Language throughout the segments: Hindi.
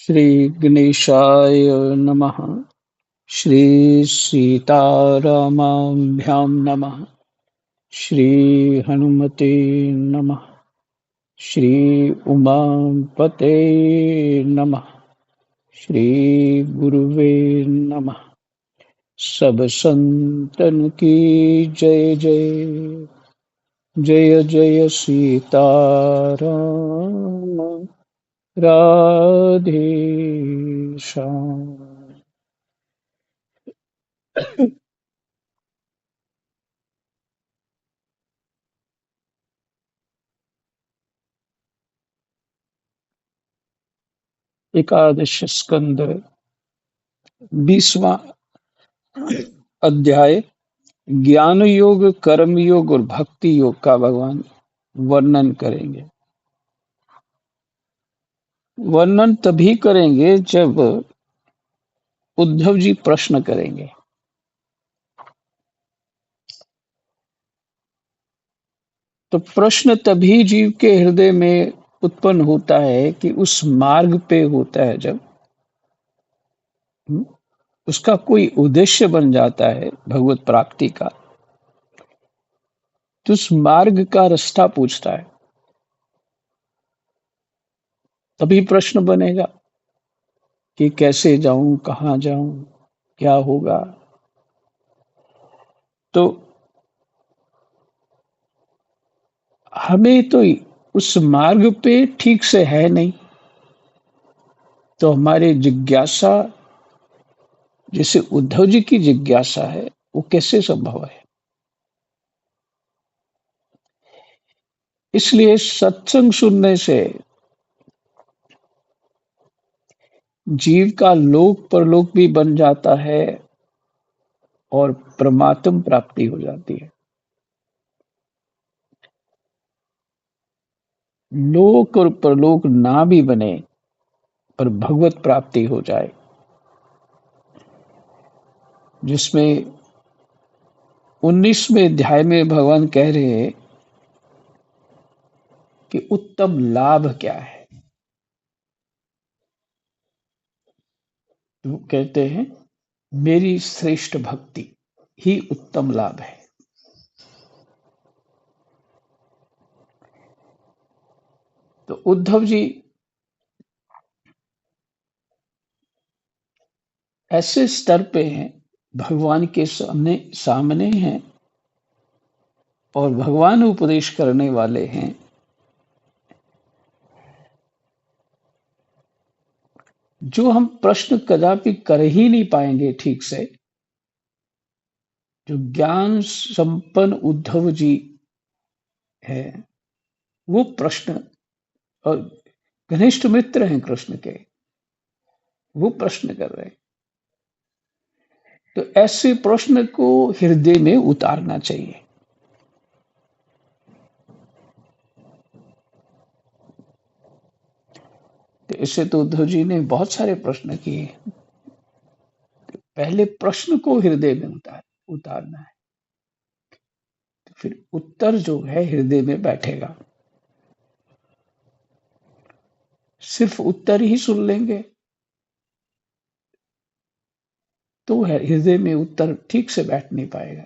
श्री गणेशाय नमः। श्री सीतारामाभ्यां नमः। श्री हनुमते नमः। श्री उमापते नमः। श्री गुरुवे नमः। सब संतन की जय जय। जय जय सीताराम। राधे श्याम। एकादश स्कंद 20वां अध्याय। ज्ञान योग, कर्म योग और भक्ति योग का भगवान वर्णन करेंगे। वर्णन तभी करेंगे जब उद्धव जी प्रश्न करेंगे। तो प्रश्न तभी जीव के हृदय में उत्पन्न होता है कि उस मार्ग पे होता है जब हम्म, उसका कोई उद्देश्य बन जाता है भगवत प्राप्ति का, तो उस मार्ग का रास्ता पूछता है। तभी प्रश्न बनेगा कि कैसे जाऊं, कहाँ जाऊं, क्या होगा। तो हमें तो उस मार्ग पे ठीक से है नहीं, तो हमारी जिज्ञासा, जैसे उद्धव जी की जिज्ञासा है, वो कैसे संभव है। इसलिए सत्संग सुनने से जीव का लोक परलोक भी बन जाता है और परमात्म प्राप्ति हो जाती है। लोक और परलोक ना भी बने पर भगवत प्राप्ति हो जाए, जिसमें 19वें अध्याय में भगवान कह रहे हैं कि उत्तम लाभ क्या है। वो कहते हैं मेरी श्रेष्ठ भक्ति ही उत्तम लाभ है। तो उद्धव जी ऐसे स्तर पे हैं, भगवान के सामने सामने हैं और भगवान उपदेश करने वाले हैं। जो हम प्रश्न कदापि कर ही नहीं पाएंगे ठीक से, जो ज्ञान संपन्न उद्धव जी है, वो प्रश्न, और घनिष्ठ मित्र हैं कृष्ण के, वो प्रश्न कर रहे हैं। तो ऐसे प्रश्न को हृदय में उतारना चाहिए। तो इससे तो उद्धव जी ने बहुत सारे प्रश्न किए। पहले प्रश्न को हृदय में उतारना है, तो फिर उत्तर जो है हृदय में बैठेगा। सिर्फ उत्तर ही सुन लेंगे तो हृदय में उत्तर ठीक से बैठ नहीं पाएगा।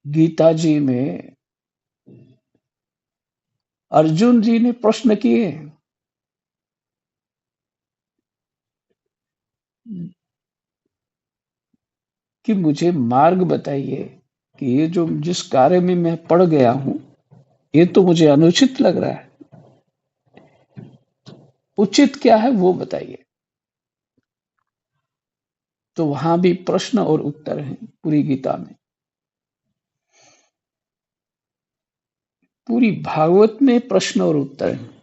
गीता जी में अर्जुन जी ने प्रश्न किए कि मुझे मार्ग बताइए, कि ये जो जिस कार्य में मैं पड़ गया हूं, ये तो मुझे अनुचित लग रहा है, उचित क्या है वो बताइए। तो वहां भी प्रश्न और उत्तर हैं पूरी गीता में। पूरी भागवत में प्रश्न और उत्तर हैं।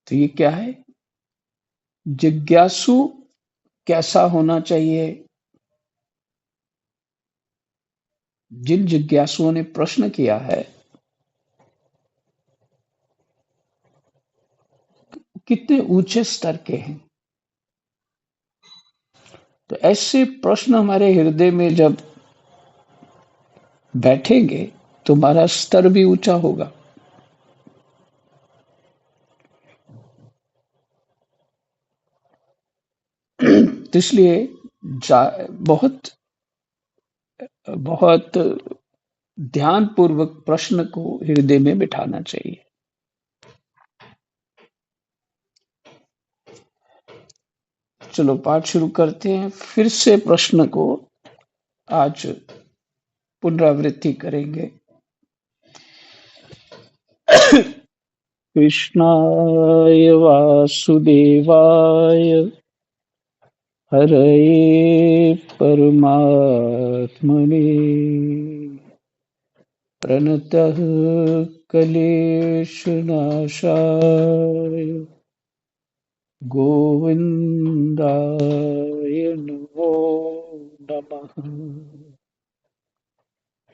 तो ये क्या है, जिज्ञासु कैसा होना चाहिए। जिन जिज्ञासुओं ने प्रश्न किया है, कितने ऊंचे स्तर के हैं। तो ऐसे प्रश्न हमारे हृदय में जब बैठेंगे, तुम्हारा स्तर भी ऊंचा होगा। तो इसलिए बहुत बहुत ध्यान पूर्वक प्रश्न को हृदय में बिठाना चाहिए। चलो पाठ शुरू करते हैं। फिर से प्रश्न को आज पुनरावृत्ति करेंगे। कृष्णाय वासुदेवाय हरये परमात्मने प्रणतः क्लेशनाशाय गोविन्दाय नमो नमः।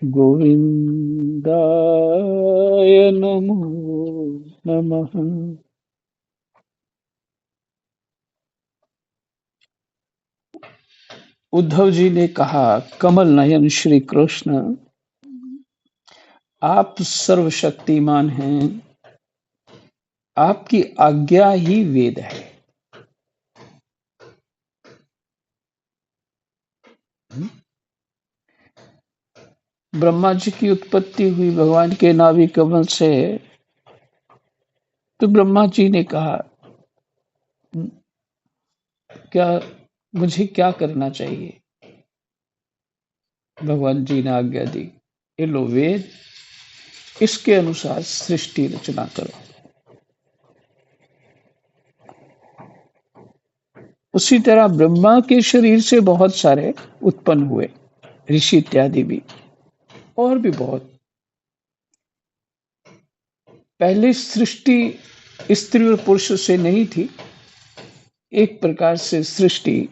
गोविन्दाय नमो नमः। उद्धव जी ने कहा, कमल नयन श्री कृष्ण, आप सर्वशक्तिमान हैं, आपकी आज्ञा ही वेद है। ब्रह्मा जी की उत्पत्ति हुई भगवान के नाभि कमल से, तो ब्रह्मा जी ने कहा, क्या मुझे क्या करना चाहिए? भगवान जी ने आज्ञा दी, ये लो वेद, इसके अनुसार सृष्टि रचना करो। उसी तरह ब्रह्मा के शरीर से बहुत सारे उत्पन्न हुए, ऋषि इत्यादि भी, और भी बहुत। पहले सृष्टि स्त्री और पुरुष से नहीं थी। एक प्रकार से सृष्टि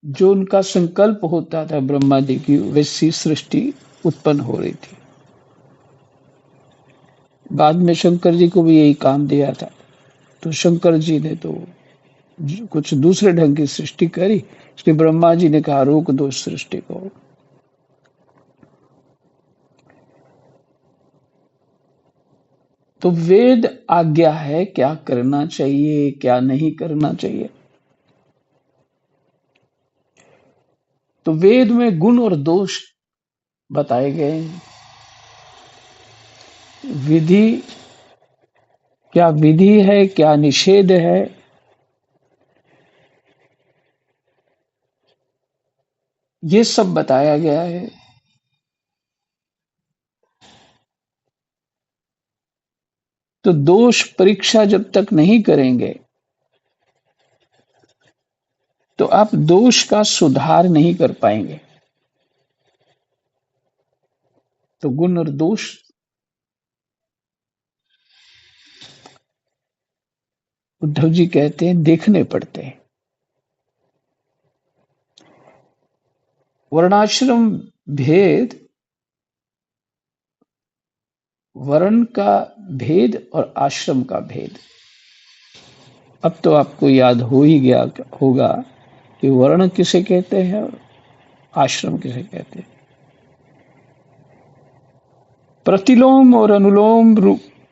जो उनका संकल्प होता था ब्रह्मा जी की, वैसी सृष्टि उत्पन्न हो रही थी। बाद में शंकर जी को भी यही काम दिया था, तो शंकर जी ने तो कुछ दूसरे ढंग की सृष्टि करी, इसलिए ब्रह्मा जी ने कहा रोक दो सृष्टि को। तो वेद आज्ञा है क्या करना चाहिए, क्या नहीं करना चाहिए। तो वेद में गुण और दोष बताए गए हैं। विधि, क्या विधि है, क्या निषेध है, ये सब बताया गया है। तो दोष परीक्षा जब तक नहीं करेंगे तो आप दोष का सुधार नहीं कर पाएंगे। तो गुण और दोष, उद्धव जी कहते हैं, देखने पड़ते हैं। वर्णाश्रम भेद, वर्ण का भेद और आश्रम का भेद। अब तो आपको याद हो ही गया होगा कि वर्ण किसे कहते हैं और आश्रम किसे कहते हैं। प्रतिलोम और अनुलोम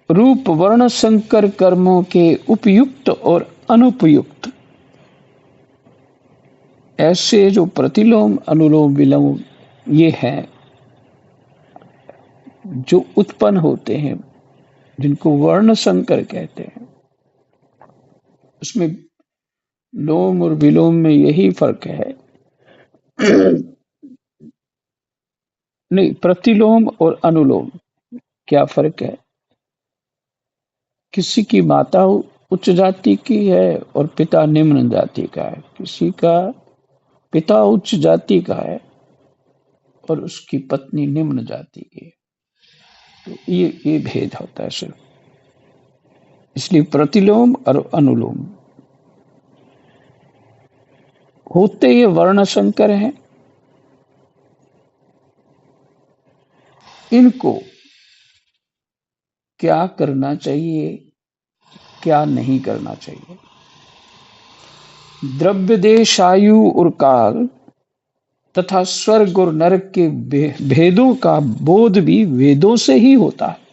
रूप वर्ण संकर कर्मों के उपयुक्त और अनुपयुक्त, ऐसे जो प्रतिलोम अनुलोम विलोम ये हैं जो उत्पन्न होते हैं, जिनको वर्ण संकर कहते हैं, उसमें लोम और विलोम में यही फर्क है। नहीं, प्रतिलोम और अनुलोम क्या फर्क है? किसी की माता उच्च जाति की है और पिता निम्न जाति का है, किसी का पिता उच्च जाति का है और उसकी पत्नी निम्न जाति की है। तो ये भेद होता है सिर्फ, इसलिए प्रतिलोम और अनुलोम होते ये वर्ण संकर हैं। इनको क्या करना चाहिए, क्या नहीं करना चाहिए। द्रव्य देश आयु और काल तथा स्वर्ग और नरक के भेदों का बोध भी वेदों से ही होता है।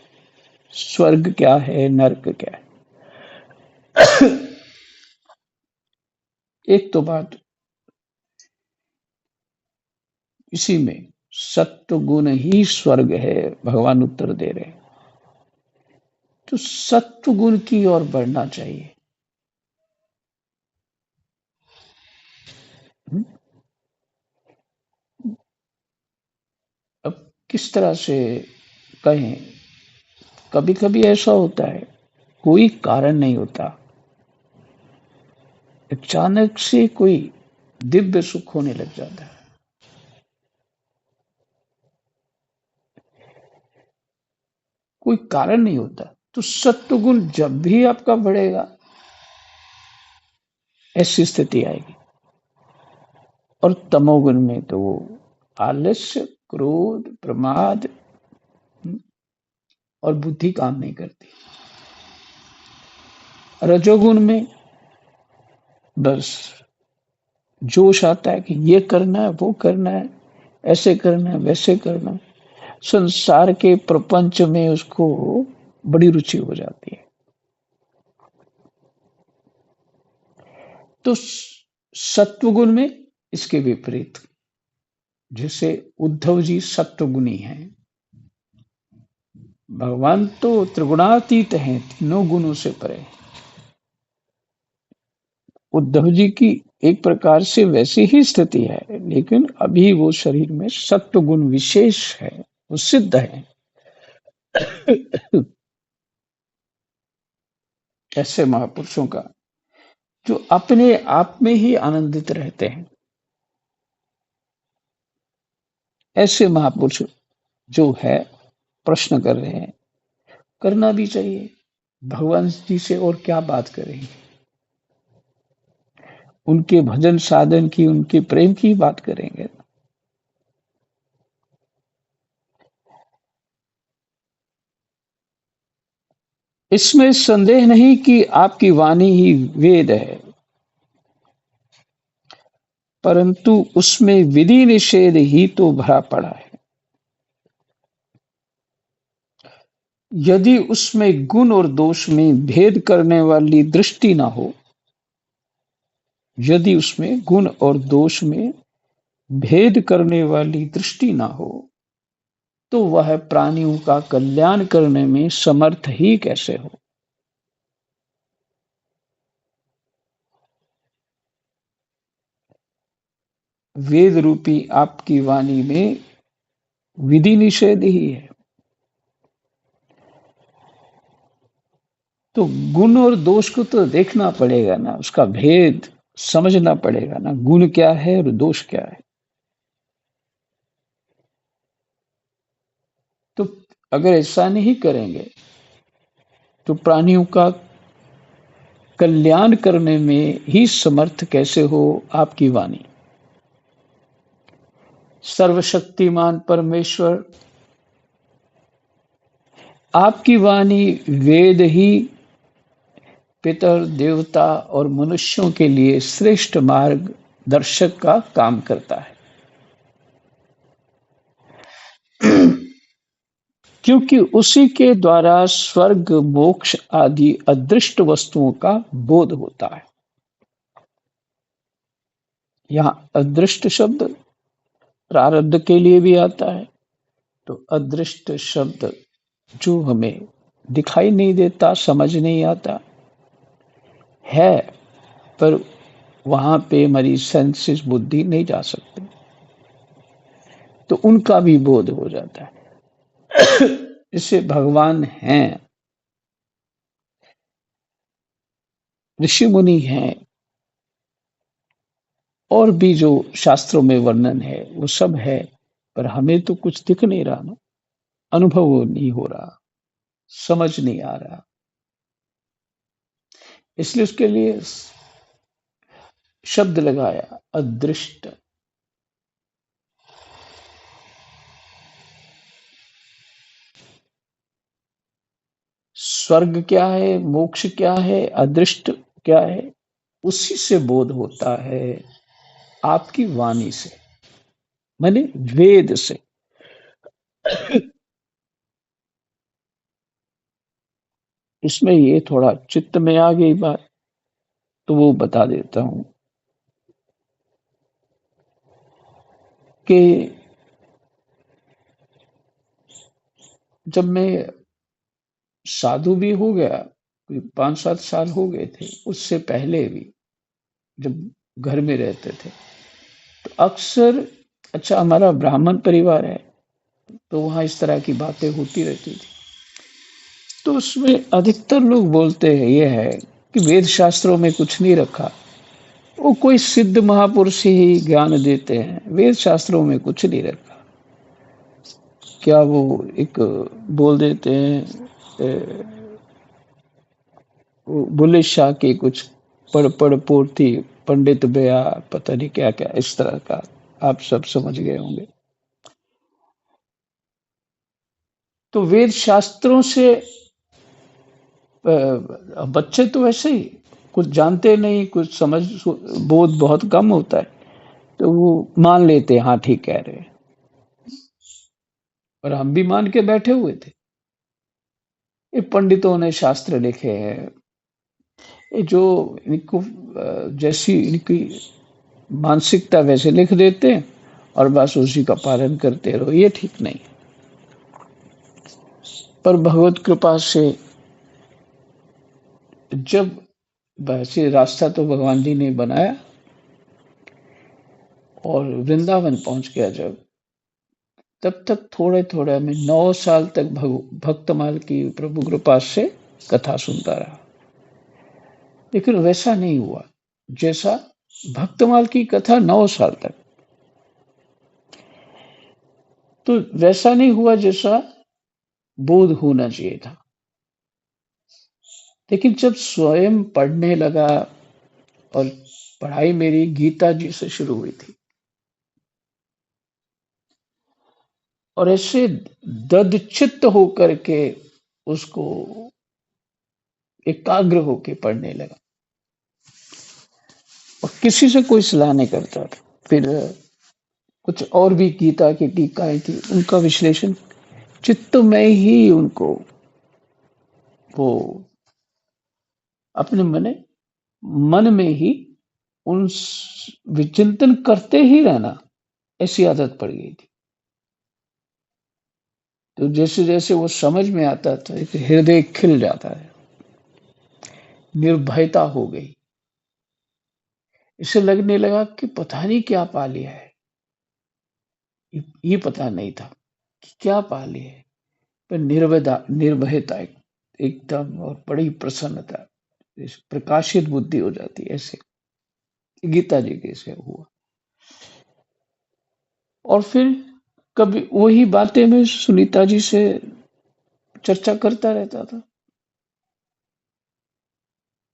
स्वर्ग क्या है, नरक क्या है। एक तो बात इसी में सत्व गुण ही स्वर्ग है, भगवान उत्तर दे रहे हैं। तो सत्व गुण की ओर बढ़ना चाहिए। हम्म? अब किस तरह से कहें, कभी कभी ऐसा होता है, कोई कारण नहीं होता, अचानक से कोई दिव्य सुख होने लग जाता है। कोई कारण नहीं होता। तो सत्व गुण जब भी आपका बढ़ेगा, ऐसी स्थिति आएगी। और तमोगुण में तो वो आलस्य, क्रोध, प्रमाद, और बुद्धि काम नहीं करती। रजोगुण में बस जोश आता है कि ये करना है, वो करना है, ऐसे करना है, वैसे करना है। संसार के प्रपंच में उसको बड़ी रुचि हो जाती है। तो सत्वगुण में इसके विपरीत, जैसे उद्धव जी सत्वगुणी हैं, भगवान तो त्रिगुणातीत हैं, तीनों गुणों से परे। उद्धव जी की एक प्रकार से वैसी ही स्थिति है, लेकिन अभी वो शरीर में सत्व गुण विशेष है, वो सिद्ध है। ऐसे महापुरुषों का जो अपने आप में ही आनंदित रहते हैं, ऐसे महापुरुष जो है प्रश्न कर रहे हैं, करना भी चाहिए। भगवान जी से और क्या बात करेंगे, उनके भजन साधन की, उनके प्रेम की बात करेंगे। इसमें संदेह नहीं कि आपकी वाणी ही वेद है, परंतु उसमें विधि निषेध ही तो भरा पड़ा है। यदि उसमें गुण और दोष में भेद करने वाली दृष्टि ना हो, यदि उसमें गुण और दोष में भेद करने वाली दृष्टि ना हो, तो वह प्राणियों का कल्याण करने में समर्थ ही कैसे हो। वेद रूपी आपकी वाणी में विधि निषेध ही है। तो गुण और दोष को तो देखना पड़ेगा ना, उसका भेद समझना पड़ेगा ना, गुण क्या है और दोष क्या है। तो अगर ऐसा नहीं करेंगे, तो प्राणियों का कल्याण करने में ही समर्थ कैसे हो आपकी वाणी। सर्वशक्तिमान परमेश्वर, आपकी वाणी वेद ही पितर, देवता और मनुष्यों के लिए श्रेष्ठ मार्ग दर्शक का काम करता है। क्योंकि उसी के द्वारा स्वर्ग, मोक्ष आदि अदृष्ट वस्तुओं का बोध होता है। यहाँ अदृष्ट शब्द प्रारब्ध के लिए भी आता है। तो अदृष्ट शब्द जो हमें दिखाई नहीं देता, समझ नहीं आता है, पर वहां पे हमारी सेंसेस, बुद्धि नहीं जा सकती, तो उनका भी बोध हो जाता है। इससे भगवान हैं, ऋषि मुनि हैं, और भी जो शास्त्रों में वर्णन है वो सब है, पर हमें तो कुछ दिख नहीं रहा ना, अनुभव नहीं हो रहा, समझ नहीं आ रहा। इसलिए उसके लिए शब्द लगाया अदृष्ट। स्वर्ग क्या है, मोक्ष क्या है, अदृष्ट क्या है, उसी से बोध होता है आपकी वाणी से। माने वेद से। इसमें ये थोड़ा चित्त में आ गई बात, तो वो बता देता हूँ कि जब मैं साधु भी हो गया, 5-7 साल हो गए थे, उससे पहले भी जब घर में रहते थे, तो अक्सर, अच्छा हमारा ब्राह्मण परिवार है, तो वहाँ इस तरह की बातें होती रहती थी। तो उसमें अधिकतर लोग बोलते हैं ये है कि वेद शास्त्रों में कुछ नहीं रखा, वो कोई सिद्ध महापुरुष ही ज्ञान देते हैं, वेद शास्त्रों में कुछ नहीं रखा। क्या वो एक बोल देते हैं, वो बुल्ले शाह के कुछ पढ़ पढ़ पोथी पंडित बया, पता नहीं क्या क्या इस तरह का, आप सब समझ गए होंगे। तो वेद शास्त्रों से बच्चे तो वैसे ही कुछ जानते नहीं, कुछ समझ बोध बहुत कम होता है, तो वो मान लेते हैं हाँ ठीक कह रहे हैं। और हम भी मान के बैठे हुए थे। ये पंडितों ने शास्त्र लिखे हैं, ये जो इनको जैसी इनकी मानसिकता वैसे लिख देते हैं और बस उसी का पालन करते रहो, ये ठीक नहीं। पर भगवत कृपा से जब वैसे रास्ता तो भगवान जी ने बनाया, और वृंदावन पहुंच गया जब, तब तक थोड़े थोड़े मैं 9 साल तक भक्तमाल की प्रभु कृपा से कथा सुनता रहा। लेकिन वैसा नहीं हुआ जैसा भक्तमाल की कथा 9 साल तक, तो वैसा नहीं हुआ जैसा बोध होना चाहिए था। लेकिन जब स्वयं पढ़ने लगा, और पढ़ाई मेरी गीता जी से शुरू हुई थी, और ऐसे दृढ़चित्त होकर के उसको एकाग्र होके पढ़ने लगा, और किसी से कोई सलाह नहीं करता था। फिर कुछ और भी गीता की टीकाएं थी, उनका विश्लेषण चित्त में ही उनको वो अपने मन में ही उन विचिंतन करते ही रहना, ऐसी आदत पड़ गई थी। तो जैसे जैसे वो समझ में आता था, एक हृदय खिल जाता है, निर्भयता हो गई। इसे लगने लगा कि पता नहीं क्या पा लिया है, ये पता नहीं था कि क्या पा लिया है। पर निर्भयता एकदम, और बड़ी प्रसन्नता, प्रकाशित बुद्धि हो जाती है, ऐसे गीता जी के से हुआ। और फिर कभी वही बातें मैं सुनीता जी से चर्चा करता रहता था।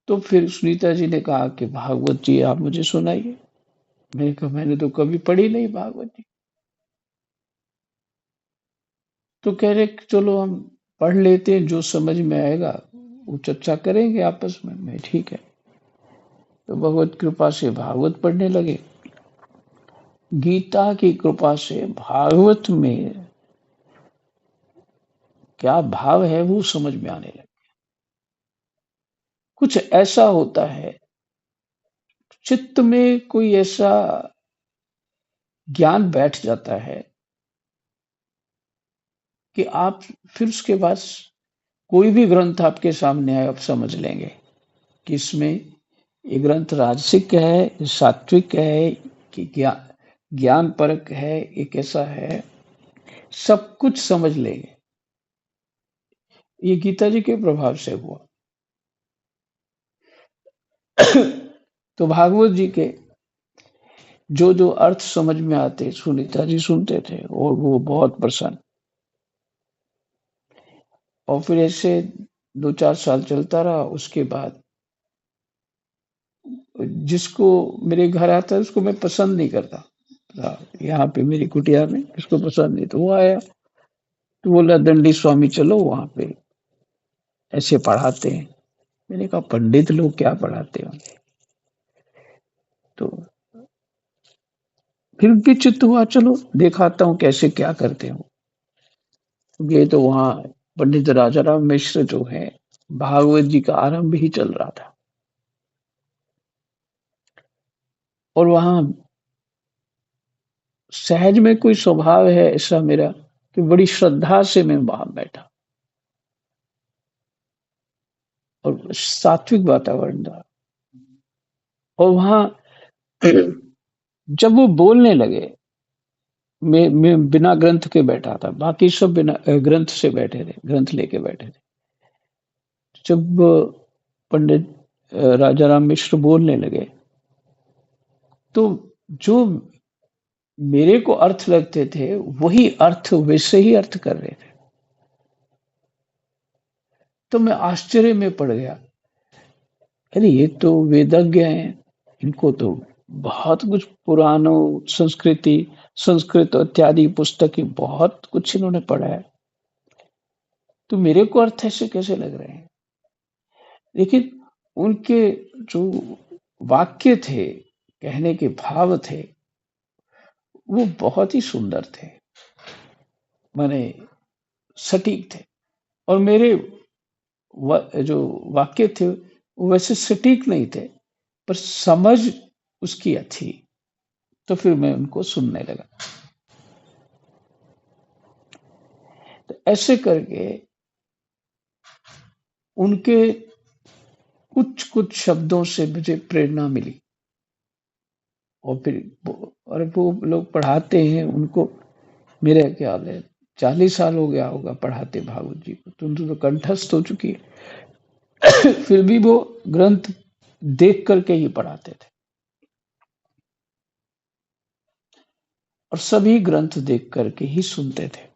तो फिर सुनीता जी ने कहा कि भागवत जी आप मुझे सुनाइए। मैंने कहा मैंने तो कभी पढ़ी नहीं भागवत जी। तो कह रहे कि चलो हम पढ़ लेते हैं, जो समझ में आएगा वो चर्चा करेंगे आपस में। मैं ठीक है। तो भगवत कृपा से भागवत पढ़ने लगे। गीता की कृपा से भागवत में क्या भाव है वो समझ में आने लगे। कुछ ऐसा होता है, चित्त में कोई ऐसा ज्ञान बैठ जाता है कि आप फिर उसके बाद कोई भी ग्रंथ आपके सामने आए, आप समझ लेंगे कि इसमें ये ग्रंथ राजसिक है, सात्विक है, कि ज्ञान परक है, ये कैसा है, सब कुछ समझ लेंगे। ये गीता जी के प्रभाव से हुआ। तो भागवत जी के जो जो अर्थ समझ में आते सुनीता जी सुनते थे, और वो बहुत प्रसन्न। और फिर ऐसे 2-4 साल चलता रहा। उसके बाद जिसको मेरे घर आता है उसको मैं पसंद नहीं करता था, यहाँ पे मेरी कुटिया में इसको पसंद नहीं, तो वो आया, तो बोला दंडी स्वामी चलो वहां पे ऐसे पढ़ाते हैं। मैंने कहा पंडित लोग क्या पढ़ाते होंगे। तो फिर भी चित्त हुआ, चलो दिखाता हूँ कैसे क्या करते हो। ये तो वहाँ पंडित राजाराम मिश्र जो है, भागवत जी का आरंभ ही चल रहा था, और वहाँ सहज में कोई स्वभाव है ऐसा मेरा कि बड़ी श्रद्धा से मैं वहां बैठा, और सात्विक वातावरण था। और वहां जब वो बोलने लगे, मैं बिना ग्रंथ के बैठा था, बाकी सब बिना ग्रंथ से बैठे थे, ग्रंथ लेके बैठे थे। जब पंडित राजाराम मिश्र बोलने लगे, तो जो मेरे को अर्थ लगते थे वही अर्थ वैसे ही अर्थ कर रहे थे। तो मैं आश्चर्य में पड़ गया, अरे ये तो वेदज्ञ हैं, इनको तो बहुत कुछ पुराणों, संस्कृति, संस्कृत इत्यादि पुस्तकें बहुत कुछ इन्होंने पढ़ा है, तो मेरे को अर्थ ऐसे कैसे लग रहे हैं। लेकिन उनके जो वाक्य थे, कहने के भाव थे, वो बहुत ही सुंदर थे, माने सटीक थे। और मेरे जो वाक्य थे वो वैसे सटीक नहीं थे, पर समझ उसकी थी। तो फिर मैं उनको सुनने लगा। तो ऐसे करके उनके कुछ कुछ शब्दों से मुझे प्रेरणा मिली। और फिर और वो लोग पढ़ाते हैं, उनको मेरे ख्याल है 40 साल हो गया होगा पढ़ाते भागवत जी को, तो उनको तो कंठस्थ हो चुकी है। फिर भी वो ग्रंथ देख करके ही पढ़ाते थे, और सभी ग्रंथ देख करके ही सुनते थे।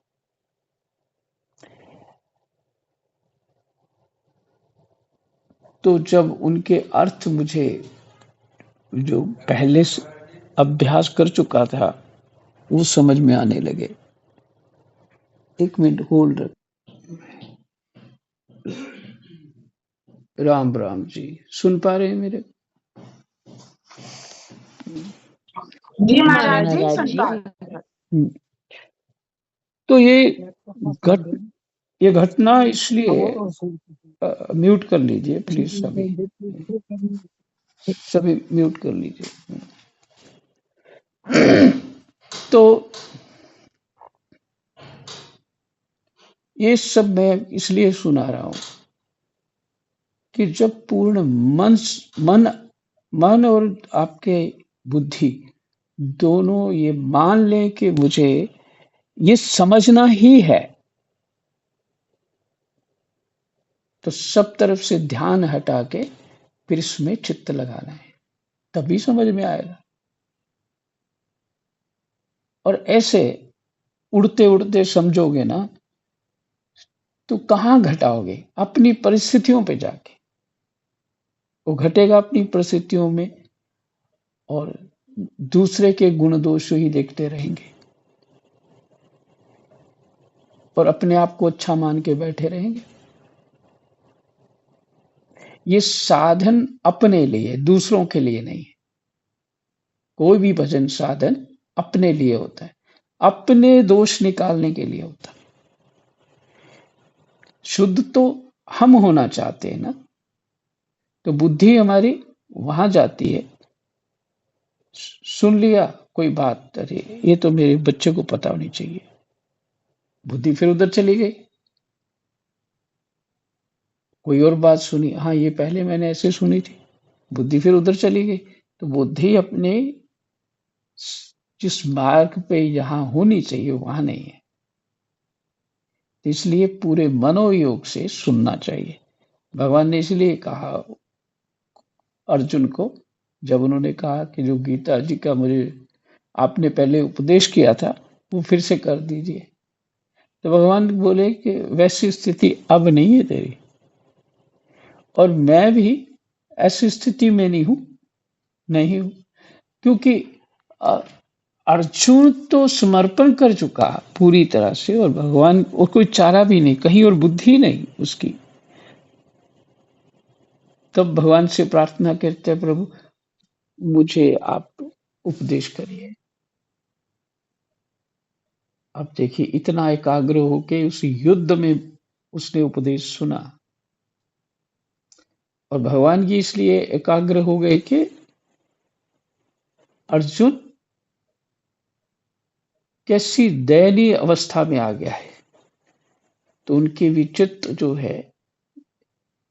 तो जब उनके अर्थ मुझे, जो पहले से अभ्यास कर चुका था, वो समझ में आने लगे। एक मिनट होल्ड रख। राम राम जी, सुन पा रहे हैं मेरे? जी महाराज जी, सुन पा रहे हैं। हम्म। तो ये घटना इसलिए, म्यूट कर लीजिए प्लीज, सभी म्यूट कर लीजिए। तो ये सब मैं इसलिए सुना रहा हूं कि जब पूर्ण मन मन और आपके बुद्धि दोनों ये मान लें कि मुझे ये समझना ही है, तो सब तरफ से ध्यान हटा के फिर इसमें चित्त लगाना है, तभी समझ में आएगा। और ऐसे उड़ते उड़ते समझोगे ना, तो कहाँ घटाओगे? अपनी परिस्थितियों पे जाके वो घटेगा, अपनी परिस्थितियों में। और दूसरे के गुण दोष ही देखते रहेंगे, और अपने आप को अच्छा मान के बैठे रहेंगे। ये साधन अपने लिए, दूसरों के लिए नहीं है। कोई भी भजन साधन अपने लिए होता है, अपने दोष निकालने के लिए होता है। शुद्ध तो हम होना चाहते हैं ना, तो बुद्धि हमारी वहां जाती है। सुन लिया कोई बात, अरे ये तो मेरे बच्चे को पता होनी चाहिए, बुद्धि फिर उधर चली गई। कोई और बात सुनी, हाँ ये पहले मैंने ऐसे सुनी थी, बुद्धि फिर उधर चली गई। तो बुद्धि अपने जिस मार्ग पे यहाँ होनी चाहिए वहां नहीं है। इसलिए पूरे मनोयोग से सुनना चाहिए। भगवान ने इसलिए कहा अर्जुन को, जब उन्होंने कहा कि जो गीता जी का मुझे आपने पहले उपदेश किया था वो फिर से कर दीजिए, तो भगवान बोले कि वैसी स्थिति अब नहीं है तेरी, और मैं भी ऐसी स्थिति में नहीं हूं, क्योंकि अ, अर्जुन तो समर्पण कर चुका पूरी तरह से, और भगवान, और कोई चारा भी नहीं, कहीं और बुद्धि नहीं उसकी। तब भगवान से प्रार्थना करते हैं, प्रभु मुझे आप उपदेश करिए। अब देखिए इतना एकाग्र होके उस युद्ध में उसने उपदेश सुना, और भगवान जी इसलिए एकाग्र हो गए कि अर्जुन कैसी दयनीय अवस्था में आ गया है। तो उनके विचित्र जो है,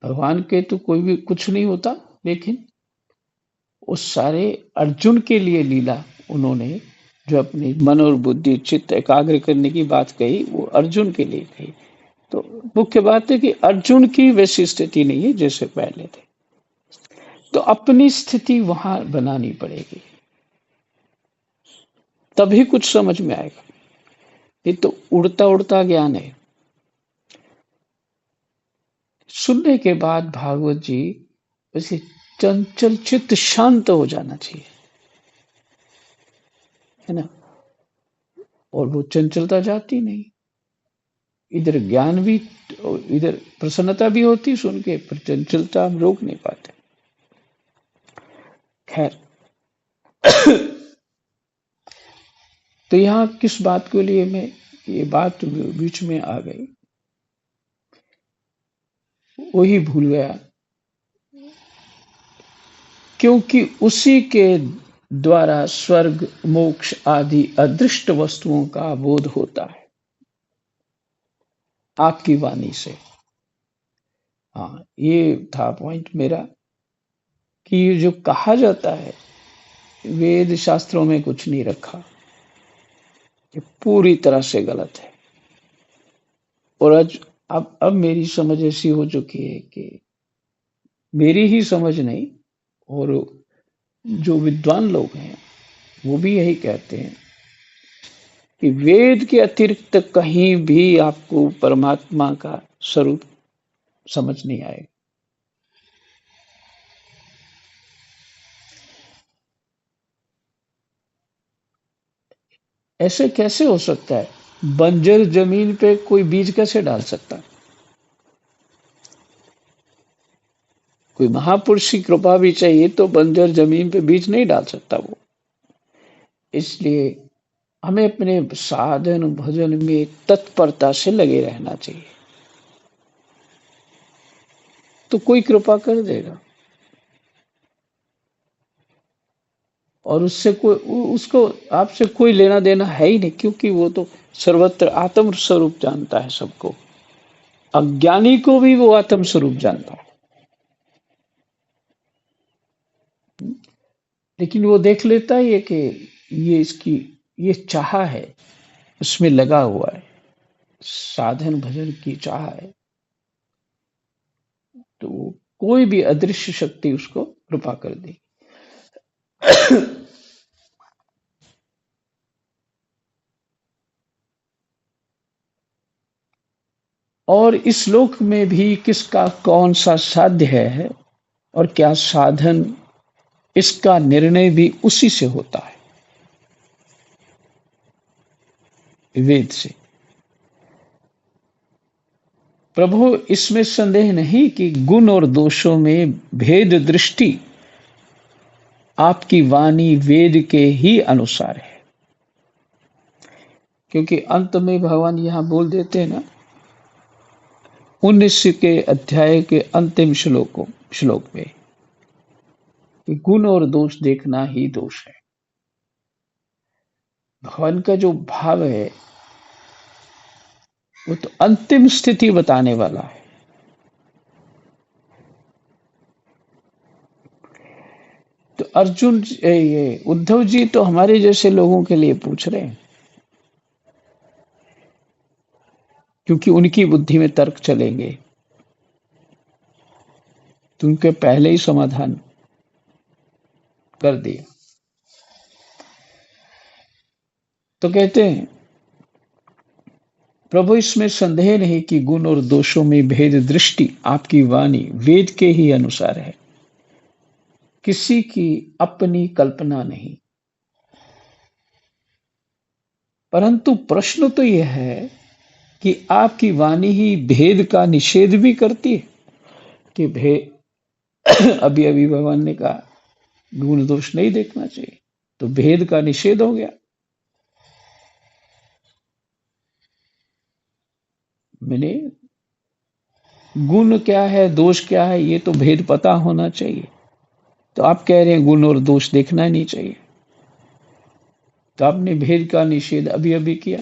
भगवान के तो कोई भी कुछ नहीं होता, लेकिन उस सारे अर्जुन के लिए लीला उन्होंने जो अपनी मन और बुद्धि चित्त एकाग्र करने की बात कही, वो अर्जुन के लिए कही। तो मुख्य बात है कि अर्जुन की वैसी स्थिति नहीं है जैसे पहले थे, तो अपनी स्थिति वहां बनानी पड़ेगी, तभी कुछ समझ में आएगा। ये तो उड़ता उड़ता ज्ञान है। सुनने के बाद भागवत जी वैसे चंचल चित्त शांत हो जाना चाहिए, है ना, और वो चंचलता जाती नहीं। इधर ज्ञान भी, इधर प्रसन्नता भी होती सुन के, पर चंचलता हम रोक नहीं पाते। खैर, तो यहाँ किस बात के लिए मैं ये बात बीच में आ गई, वही भूल गया, क्योंकि उसी के द्वारा स्वर्ग मोक्ष आदि अदृष्ट वस्तुओं का बोध होता है, आपकी वाणी से। हाँ, ये था पॉइंट मेरा, कि ये जो कहा जाता है वेद शास्त्रों में कुछ नहीं रखा, ये पूरी तरह से गलत है। और आज अब मेरी समझ ऐसी हो चुकी है कि मेरी ही समझ नहीं, और जो विद्वान लोग हैं वो भी यही कहते हैं कि वेद के अतिरिक्त कहीं भी आपको परमात्मा का स्वरूप समझ नहीं आएगा। ऐसे कैसे हो सकता है? बंजर जमीन पे कोई बीज कैसे डाल सकता है? कोई महापुरुष की कृपा भी चाहिए, तो बंजर जमीन पे बीज नहीं डाल सकता वो। इसलिए हमें अपने साधन भजन में तत्परता से लगे रहना चाहिए, तो कोई कृपा कर देगा। और उससे कोई उसको आपसे कोई लेना देना है ही नहीं, क्योंकि वो तो सर्वत्र आत्म स्वरूप जानता है सबको। अज्ञानी को भी वो आत्म स्वरूप जानता है, लेकिन वो देख लेता है कि ये इसकी ये चाह है, उसमें लगा हुआ है, साधन भजन की चाह है, तो कोई भी अदृश्य शक्ति उसको कृपा कर देगी। और इस लोक में भी किसका कौन सा साध्य है और क्या साधन, इसका निर्णय भी उसी से होता है, वेद से। प्रभु, इसमें संदेह नहीं कि गुण और दोषों में भेद दृष्टि आपकी वाणी वेद के ही अनुसार है। क्योंकि अंत में भगवान यहां बोल देते हैं ना, 19 के अध्याय के अंतिम श्लोक में, कि गुण और दोष देखना ही दोष है। भगवान का जो भाव है वो तो अंतिम स्थिति बताने वाला है। तो अर्जुन, ये उद्धव जी तो हमारे जैसे लोगों के लिए पूछ रहे हैं, क्योंकि उनकी बुद्धि में तर्क चलेंगे, तो उनके पहले ही समाधान कर दिया। तो कहते हैं, प्रभु, इसमें संदेह नहीं कि गुण और दोषों में भेद दृष्टि आपकी वाणी वेद के ही अनुसार है, किसी की अपनी कल्पना नहीं। परंतु प्रश्न तो यह है कि आपकी वाणी ही भेद का निषेध भी करती है, कि भेद अभी अभी भगवान ने कहा गुण दोष नहीं देखना चाहिए, तो भेद का निषेध हो गया। मैंने गुण क्या है, दोष क्या है, ये तो भेद पता होना चाहिए। तो आप कह रहे हैं गुण और दोष देखना नहीं चाहिए, तो आपने भेद का निषेध अभी अभी किया।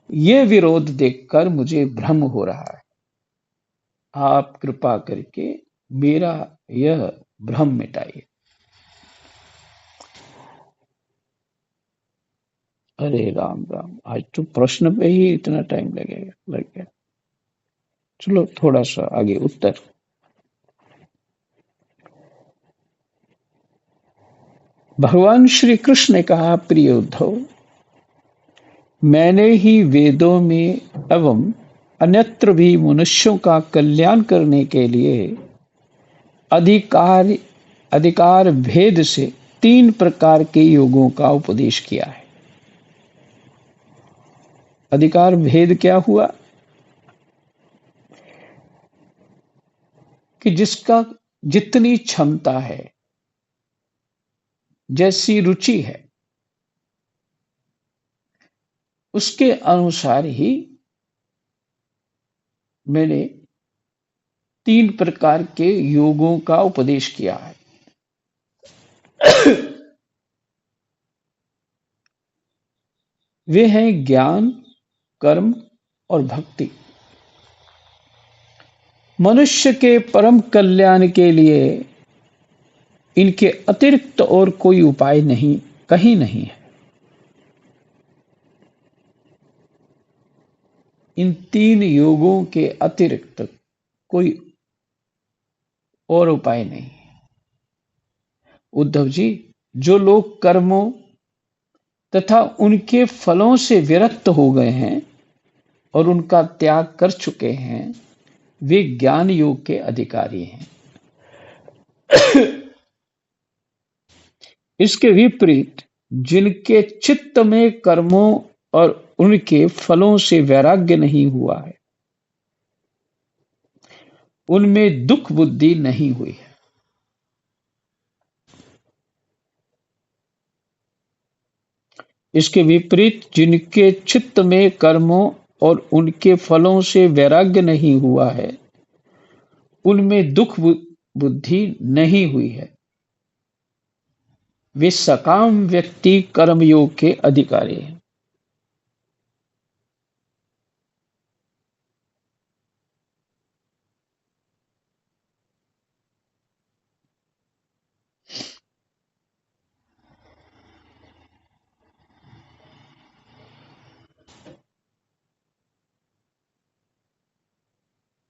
ये विरोध देखकर मुझे भ्रम हो रहा है। आप कृपा करके मेरा यह भ्रम मिटाइए। अरे राम राम, आज तो प्रश्न पे ही इतना टाइम लग गया। चलो थोड़ा सा आगे उत्तर। भगवान श्री कृष्ण ने कहा, प्रिय उद्धव, मैंने ही वेदों में एवं अन्यत्र भी मनुष्यों का कल्याण करने के लिए अधिकार अधिकार भेद से 3 प्रकार के योगों का उपदेश किया है। अधिकार भेद क्या हुआ? कि जिसका जितनी क्षमता है, जैसी रुचि है, उसके अनुसार ही मैंने 3 प्रकार के योगों का उपदेश किया है। वे हैं ज्ञान, कर्म और भक्ति। मनुष्य के परम कल्याण के लिए इनके अतिरिक्त और कोई उपाय नहीं, कहीं नहीं है। इन 3 योगों के अतिरिक्त कोई और उपाय नहीं है। उद्धव जी, जो लोग कर्मों तथा उनके फलों से विरक्त हो गए हैं और उनका त्याग कर चुके हैं, वे ज्ञान योग के अधिकारी हैं। इसके विपरीत जिनके चित्त में कर्मों और उनके फलों से वैराग्य नहीं हुआ है, उनमें दुख बुद्धि नहीं हुई है। इसके विपरीत जिनके चित्त में कर्मों और उनके फलों से वैराग्य नहीं हुआ है, उनमें दुख बुद्धि नहीं हुई है। वे सकाम व्यक्ति कर्मयोग के अधिकारी हैं।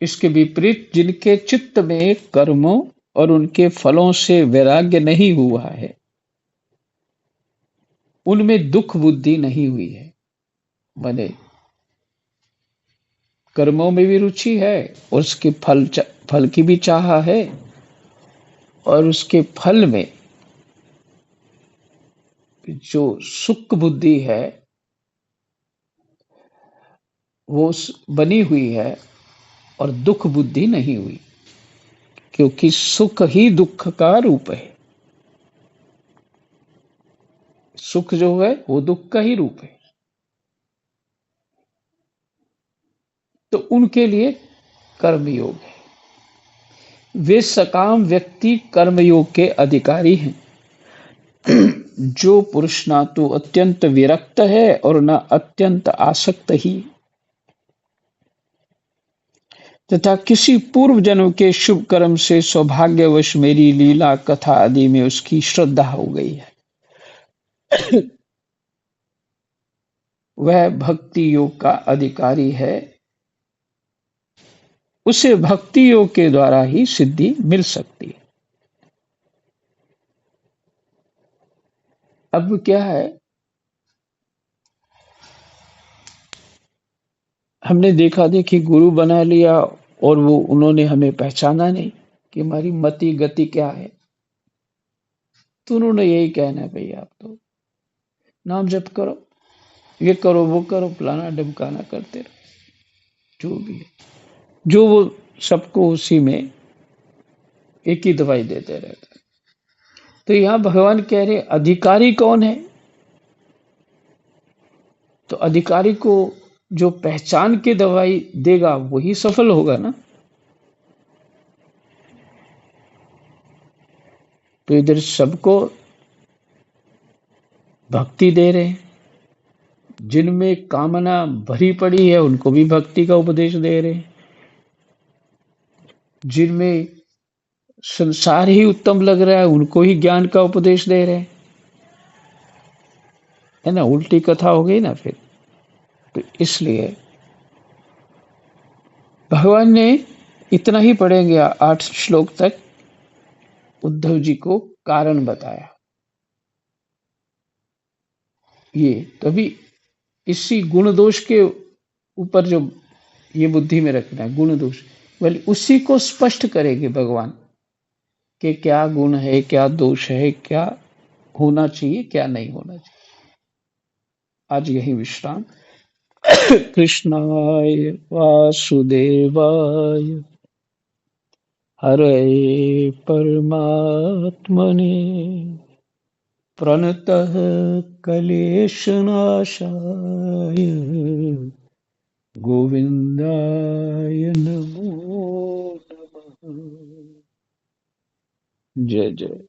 इसके विपरीत जिनके चित्त में कर्मों और उनके फलों से वैराग्य नहीं हुआ है, उनमें दुख बुद्धि नहीं हुई है। माने कर्मों में भी रुचि है और उसके फल की भी चाह है, और उसके फल में जो सुख बुद्धि है वो बनी हुई है, और दुख बुद्धि नहीं हुई, क्योंकि सुख ही दुख का रूप है। सुख जो है वो दुख का ही रूप है। तो उनके लिए कर्मयोग है। वे सकाम व्यक्ति कर्मयोग के अधिकारी हैं। जो पुरुष ना तो अत्यंत विरक्त है और न अत्यंत आसक्त ही, तथा किसी पूर्व जन्म के शुभ कर्म से सौभाग्यवश मेरी लीला कथा आदि में उसकी श्रद्धा हो गई है, वह भक्ति योग का अधिकारी है। उसे भक्ति योग के द्वारा ही सिद्धि मिल सकती है। अब क्या है, हमने देखा देखी गुरु बना लिया और वो उन्होंने हमें पहचाना नहीं कि हमारी मति गति क्या है। तो उन्होंने यही कहना है, भाई आप तो नाम जप करो, ये करो, वो करो, फलाना ढमकाना करते रहो, जो भी है, जो वो सबको उसी में एक ही दवाई देते रहते। तो यहाँ भगवान कह रहे अधिकारी कौन है? तो अधिकारी को जो पहचान के दवाई देगा वही सफल होगा ना। तो इधर सबको भक्ति दे रहे हैं, जिनमें कामना भरी पड़ी है उनको भी भक्ति का उपदेश दे रहे हैं, जिनमें संसार ही उत्तम लग रहा है उनको ही ज्ञान का उपदेश दे रहे हैं, है ना। उल्टी कथा हो गई ना फिर। तो इसलिए भगवान ने इतना ही पढ़ेंगे 8 श्लोक तक उद्धव जी को कारण बताया। ये तभी इसी गुण दोष के ऊपर जो ये बुद्धि में रखना है, गुण दोष बल्कि उसी को स्पष्ट करेंगे भगवान कि क्या गुण है, क्या दोष है, क्या होना चाहिए, क्या नहीं होना चाहिए। आज यही विश्राम। कृष्णाय वासुदेवाय हरे परमात्मने प्रणतः क्लेशनाशाय गोविंदाय नमो नमः। जय जय।